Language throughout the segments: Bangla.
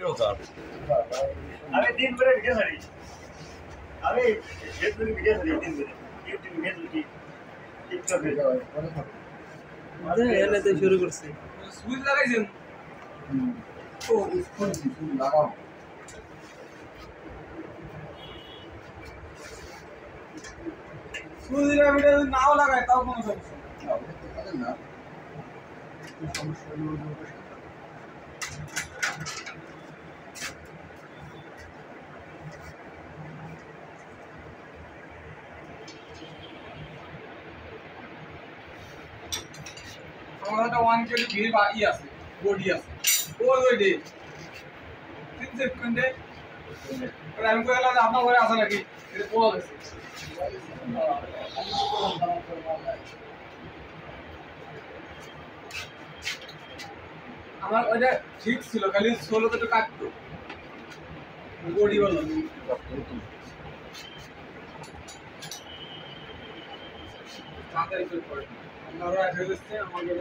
अरे दिन भर वीडियो सारी अरे फेसबुक वीडियो सारी दिन भर यूट्यूब फेसबुक की टिकटक पे আরে এনে তো শুরু করছি সুইচ লাগাইছেন ओ इसको लगाओ সুইচ লাগাইলে নাও লাগায় তাও কোনো সমস্যা না সমস্যা হলো আমার একটা 1 কেজি ভিড় বাকি আছে বডি আছে ওই দে 3 সেকেন্ডে আর আমি কইলা যে আপনার ঘরে আছে নাকি এটা পোয়া গেছে আমার ওইটা ঠিক ছিল খালি 16 তে কাটতো বডি বলো তাড়াতাড়ি করে পড়ে আপনারা এসে আমাদের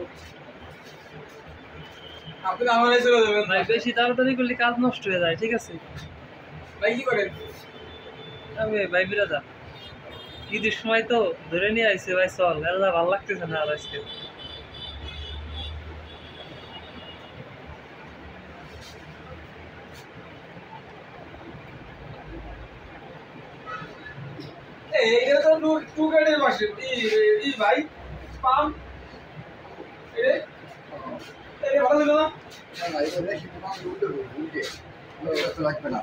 আপনি আমার এসে চলে যাবেন ভাই বেশি তাড়াতাড়ি করলে কাজ নষ্ট হয়ে যায় ঠিক আছে ভাই কি করেন আমি ভাই বিরাদা ঈদের সময় তো ধরে নিয়ে আইছে ভাই চল এলা ভালো লাগতেছে না আর আজকে এইটা তো টু গেটের পাশে এই ভাই পাম এই ভালো ছিল না না এটা বেশি তোমার উল্টে তো লাগবে না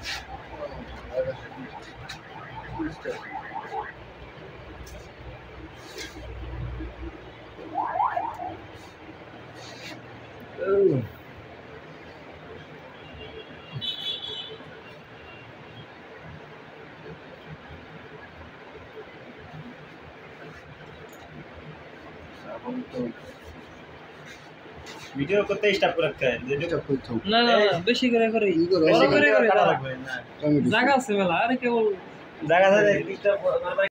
वीडियो करते स्टॉप कर रखा है वीडियो कोई तो না না না বেশি করে করে বেশি করে করে কাটা লাগবে না জায়গা আছে মেলা আরে কেবল জায়গা আছে